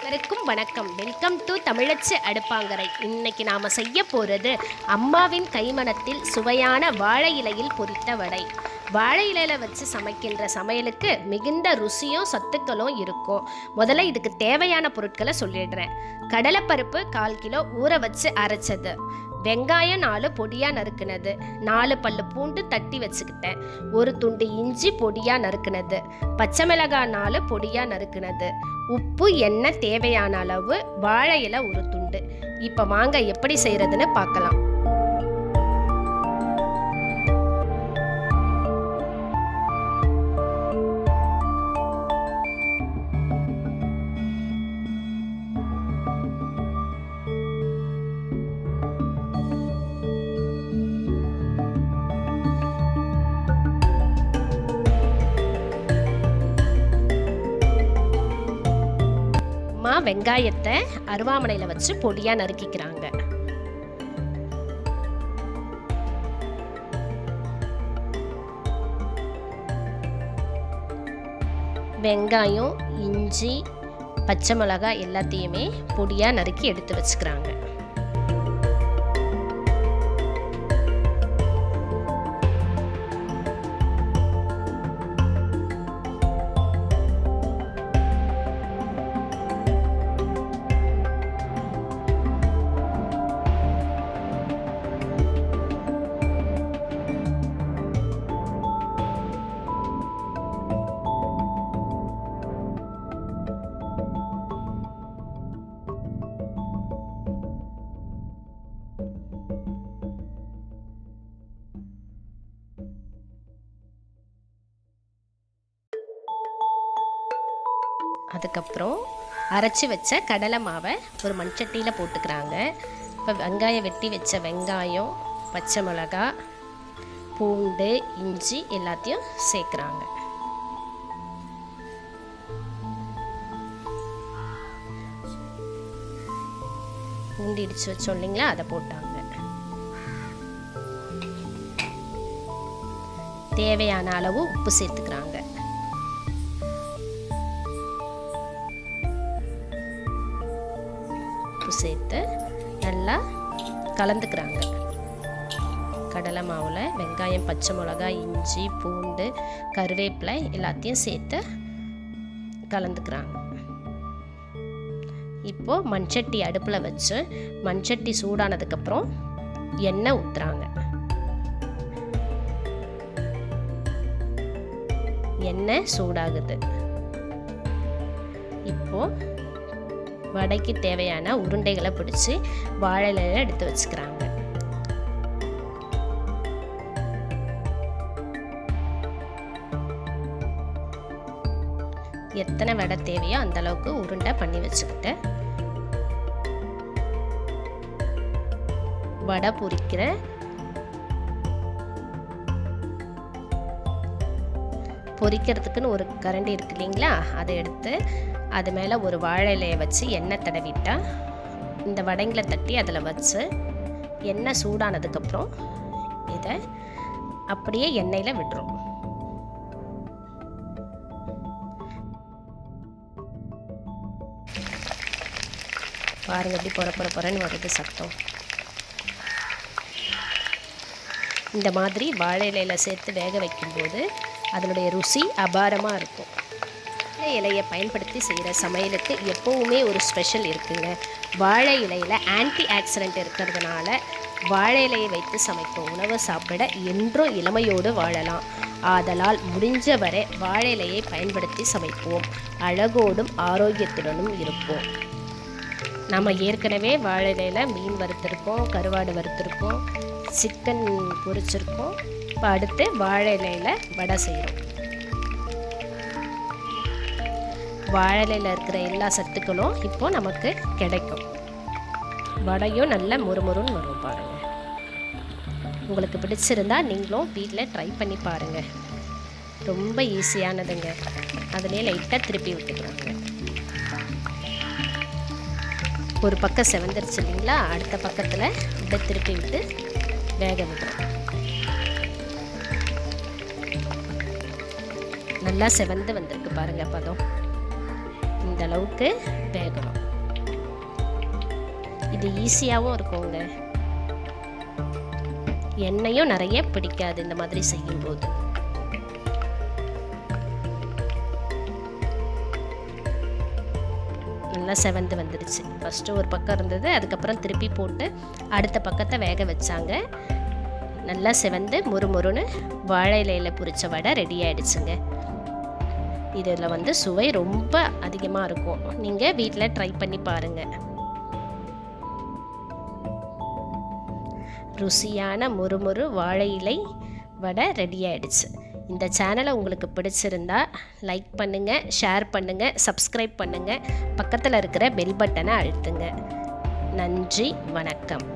அனைவருக்கும் வணக்கம். Welcome to தமிழச்சு அடுப்பாங்கரை. இன்னைக்கு நாம் செய்ய போகிறது அம்மாவின் கைமணத்தில் சுவையான வாழை இலையில் பொரித்த வடை. வாழை இலையில் வச்சு சமைக்கின்ற சமையலுக்கு மிகுந்த ருசியும் சத்துக்களும் இருக்கும். முதல்ல இதுக்கு தேவையான பொருட்களை சொல்லிடுறேன். கடலைப்பருப்பு 1/4 கிலோ ஊற வச்சு அரைச்சது, வெங்காயம் 4 பொடியாக நறுக்குனது, 4 பல்லு பூண்டு தட்டி வச்சுக்கிட்டேன், 1 துண்டு இஞ்சி பொடியாக நறுக்குனது, பச்சை மிளகாய் 4 பொடியாக நறுக்குனது, உப்பு, எண்ணெய் தேவையான அளவு, வாழை இலை 1 துண்டு. இப்போ வாங்க எப்படி செய்கிறதுன்னு பார்க்கலாம். வெங்காயத்தை அருவாமனையில் வச்சு பொடியாக நறுக்கிக்கிறாங்க. வெங்காயம், இஞ்சி, பச்சை மிளகாய் எல்லாத்தையுமே பொடியாக நறுக்கி எடுத்து வச்சுக்கிறாங்க. அதுக்கப்புறம் அரைச்சி வச்ச கடலை மாவை ஒரு மண்சட்டியில் போட்டுக்கிறாங்க. இப்போ வெங்காயம் வெட்டி வச்ச வெங்காயம், பச்சை மிளகாய், பூண்டு, இஞ்சி எல்லாத்தையும் சேர்க்குறாங்க. பூண்டு இடித்து வச்சோம் இல்லைங்களா, அதை போட்டாங்க. தேவையான அளவு உப்பு சேர்த்துக்கிறாங்க. சேர்த்து நல்லா கலந்துக்கிறாங்க. கடலை மாவில் வெங்காயம், பச்சை மிளகாய், இஞ்சி, பூண்டு, கருவேப்பிலை எல்லாத்தையும் சேர்த்து கலந்துக்கிறாங்க. இப்போது மண்சட்டி அடுப்பில் வச்சு மண்சட்டி சூடானதுக்கப்புறம் எண்ணெய் ஊற்றுறாங்க. எண்ணெய் சூடாகுது. இப்போது வடைக்கு தேவையான உருண்டைகளை பிடிச்சி வாழை இலையில எடுத்து வச்சுக்கிறாங்க. எத்தனை வடை தேவையோ அந்த அளவுக்கு உருண்டை பண்ணி வச்சுக்கிட்டு வடை பொரிக்கிறதுக்குன்னு ஒரு கரண்டி இருக்கு இல்லைங்களா, அதை எடுத்து அது மேலே ஒரு வாழை இலையை வச்சு எண்ணெய் தடவிட்டா இந்த வடைங்களை தட்டி அதில் வச்சு எண்ணெய் சூடானதுக்கப்புறம் இதை அப்படியே எண்ணெயில் விடுறோம். பாருங்கள் எப்படி பொறன்னு வருது சத்தம். இந்த மாதிரி வாழை இலையில் சேர்த்து வேக வைக்கும்போது அதனுடைய ருசி அபாரமாக இருக்கும். இலையை பயன்படுத்தி செய்கிற சமையலுக்கு எப்போவுமே ஒரு ஸ்பெஷல் இருக்குங்க. வாழை இலையில் ஆன்டி ஆக்சிடென்ட் இருக்கிறதுனால வாழை இலையை வைத்து சமைக்கும் உணவு சாப்பிட என்றும் இளமையோடு வாழலாம். ஆதலால் முடிஞ்ச வரை வாழை இலையை பயன்படுத்தி சமைப்போம். அழகோடும் ஆரோக்கியத்துடனும் இருப்போம். நம்ம ஏற்கனவே வாழை இலையில் மீன் வறுத்திருக்கோம், கருவாடு வறுத்திருக்கோம், சிக்கன் பொரிச்சிருக்கோம். இப்போ அடுத்து வாழை இலையில் வடை செய்கிறோம். வாழை இலையில் இருக்கிற எல்லா சத்துக்களும் இப்போ நமக்கு கிடைக்கும். வடையும் நல்ல முறுமுறுன்னு வரும் பாருங்கள். உங்களுக்கு பிடிச்சிருந்தா நீங்களும் வீட்டில் ட்ரை பண்ணி பாருங்கள். ரொம்ப ஈஸியானதுங்க. அதிலே லைட்டாக திருப்பி விட்டுக்கிறாங்க. ஒரு பக்கம் செவந்துருச்சு இல்லைங்களா, அடுத்த பக்கத்தில் இப்படி திருப்பி விட்டு வேக விடுறோம். நல்லா செவந்து வந்திருக்கு பாருங்கள் பதம். இந்த அளவுக்கு வேகணும். இது ஈஸியாகவும் இருக்குங்க. எண்ணெயும் நிறைய பிடிக்காது இந்த மாதிரி செய்யும்போது. நல்லா செவந்து வந்துடுச்சு. ஃபஸ்ட்டு ஒரு பக்கம் இருந்தது, அதுக்கப்புறம் திருப்பி போட்டு அடுத்த பக்கத்தை வேக வச்சாங்க. நல்லா செவந்து முறுமுறுன்னு வாழை இலையில் பொரிச்ச வடை ரெடி ஆகிடுச்சுங்க. இதில் சுவை ரொம்ப அதிகமாக இருக்கும். நீங்கள் வீட்டில் ட்ரை பண்ணி பாருங்கள். ருசியான முறுமுறு வாழை இலை வடை ரெடி ஆகிடுச்சு. இந்த சேனலை உங்களுக்கு பிடிச்சிருந்தா லைக் பண்ணுங்கள், ஷேர் பண்ணுங்கள், சப்ஸ்கிரைப் பண்ணுங்கள், பக்கத்தில் இருக்கிற பெல் பட்டனை அழுத்துங்க. நன்றி, வணக்கம்.